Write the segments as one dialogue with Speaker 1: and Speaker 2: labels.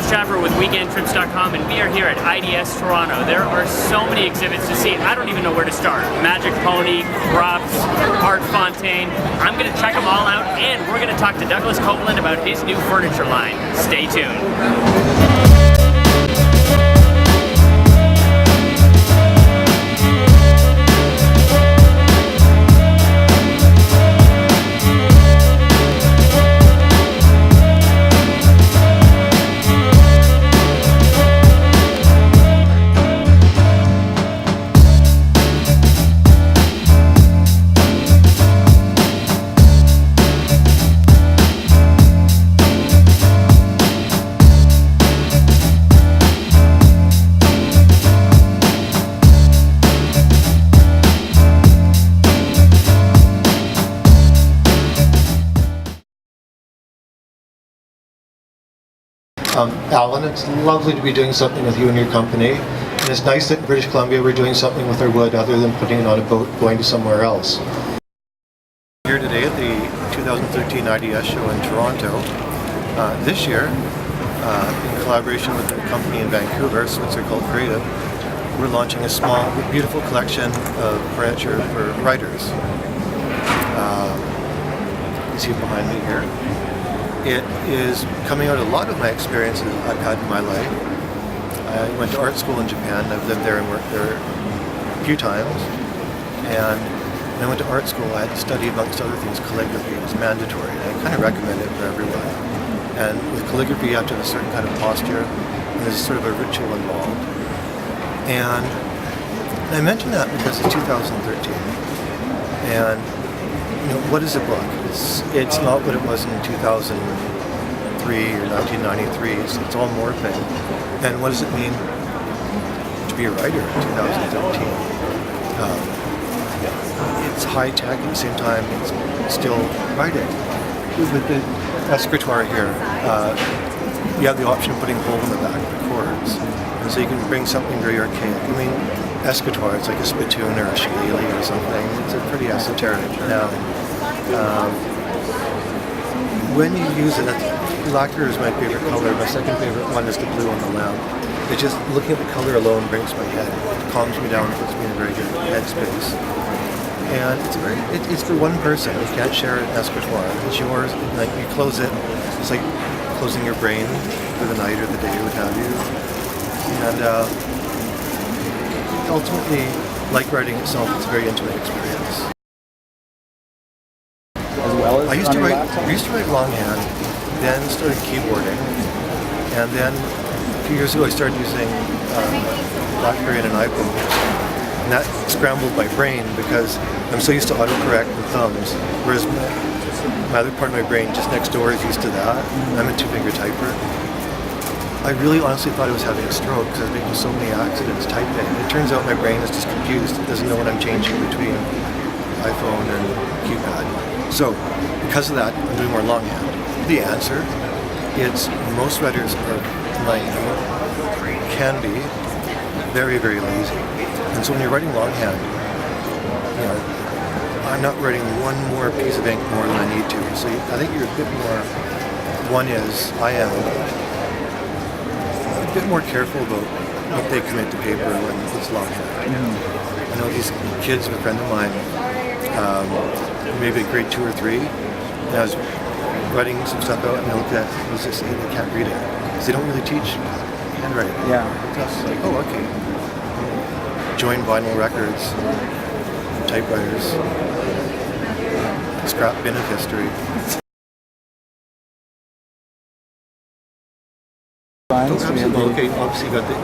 Speaker 1: Chris Chaffer with Weekendtrips.com, and we are here at IDS Toronto. There are so many exhibits to see, I don't even know where to start. Magic Pony, Props, Art Fontaine. I'm going to check them all out, and we're going to talk to Douglas Coupland about his new furniture line. Stay tuned.
Speaker 2: Alan, it's lovely to be doing something with you and your company, and it's nice that in British Columbia we're doing something with our wood other than putting it on a boat going to somewhere else. Here today at the 2013 IDS show in Toronto. This year, in collaboration with a company in Vancouver, Switzercultcreative, we're launching a small, beautiful collection of furniture for writers. You see it behind me here. It is coming out of a lot of my experiences I've had in my life. I went to art school in Japan. I've lived there and worked there a few times. And when I went to art school, I had to study, amongst other things, calligraphy. It was mandatory, and I kind of recommend it for everyone. And with calligraphy, you have to have a certain kind of posture, and there's sort of a ritual involved. And I mention that because it's 2013, and what is a book? It's not what it was in 2003 or 1993. It's all morphing. And what does it mean to be a writer in 2013? It's high tech at the same time. It's still writing. With the escritoire here, you have the option of putting a hole in the back of the chords, and so you can bring something very archaic. I mean, escritoire, it's like a spittoon or a shillelagh or something. It's a pretty esoteric noun. When you use it, lacquer is my favorite color. My second favorite one is the blue on the lamp. It's just looking at the color alone brings my head, calms me down, puts me in a very good headspace. And it's for one person. You can't share an escritoire. It's yours. Like you close it, it's like closing your brain for the night or the day, what have you. And ultimately, like writing itself, it's a very intimate experience. I used to write longhand, then started keyboarding, and then a few years ago I started using BlackBerry and an iPhone, and that scrambled my brain because I'm so used to autocorrect with thumbs, whereas my other part of my brain just next door is used to that. I'm a two-finger typer. I really honestly thought I was having a stroke because I was making so many accidents typing. It turns out my brain is just confused. It doesn't know what I'm changing between iPhone and keypad. So, because of that, I'm doing more longhand. The answer, it's most writers are can be very, very lazy. And so when you're writing longhand, I'm not writing one more piece of ink more than I need to. So I think you're a bit more, I am a bit more careful about what they commit to paper when it's longhand. I know these kids, a friend of mine, maybe grade 2 or 3, and I was writing some stuff out, and I looked at it, and I was just saying they can't read it, because they don't really teach handwriting.
Speaker 3: Yeah.
Speaker 2: It's like, oh, okay. Join vinyl records, typewriters, scrap bin of history. Okay, obviously you got the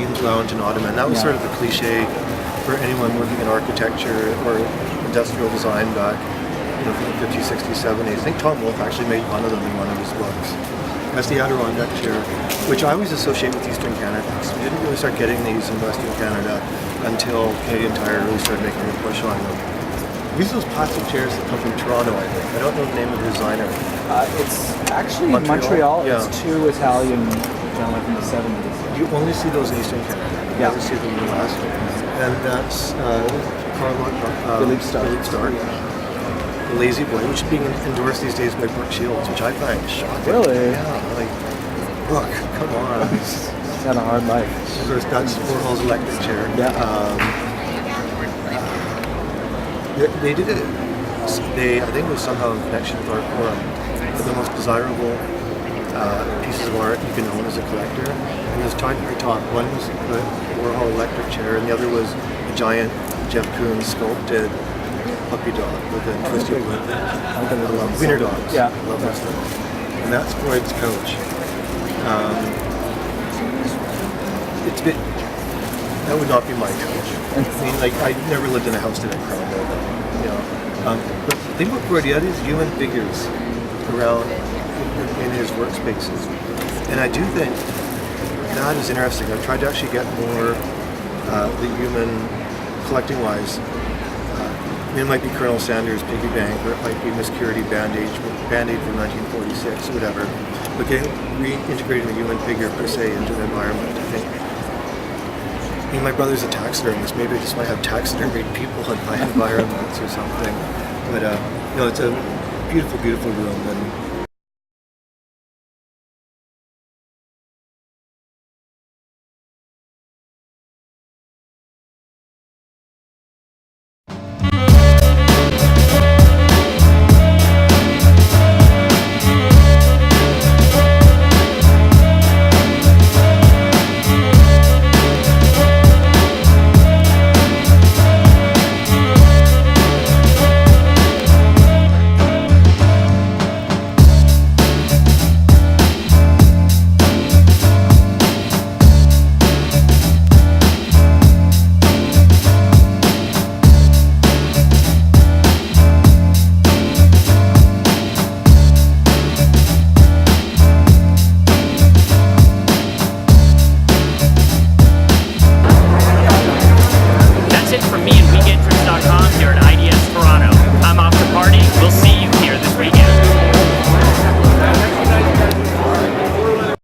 Speaker 2: Eaton's Lounge and Ottoman. That was sort of the cliche for anyone working in architecture or industrial design back from the 50s, 60s, 70s. I think Tom Wolfe actually made fun of them in one of his books. That's the Adirondack chair, which I always associate with Eastern Canada. We didn't really start getting these in Western Canada until Canadian Tire really started making a push on them. These are those plastic chairs that come from Toronto, I think. I don't know the name of the designer.
Speaker 3: It's actually Montreal.
Speaker 2: Yeah.
Speaker 3: It's two Italian gentlemen from the 70s.
Speaker 2: You only see those in Eastern Canada. You never see them in the West. And that's Philippe Stark. The Lazy Boy, which is being endorsed these days by Brooke Shields, which I find shocking.
Speaker 3: Really?
Speaker 2: Yeah. Like, book. Come on.
Speaker 3: He's had a hard life.
Speaker 2: Of course, that's Warhol's electric chair.
Speaker 3: Yeah.
Speaker 2: They did it. I think it was somehow in connection with Art Forum. The most desirable pieces of art you can own as a collector. And there's tied to the top. One was the Warhol electric chair, and the other was a giant Jeff Koons sculpted puppy dog with a twisty blue. I love wiener dogs.
Speaker 3: Yeah.
Speaker 2: I love that stuff. And that's Freud's couch. It's a bit. That would not be my couch. I mean, like, I never lived in a house that had crowd though. You know. But the thing about Freud, he had his human figures around in his workspaces, and I do think that is interesting. I've tried to actually get more the human collecting-wise. It might be Colonel Sanders' piggy bank, or it might be Miss Curity Band-Aid from 1946, or whatever. But getting reintegrating the human figure per se into the environment, I think. I mean, my brother's a taxidermist. Maybe I just might have taxidermied people in my environments or something. But no, it's a beautiful, beautiful room, and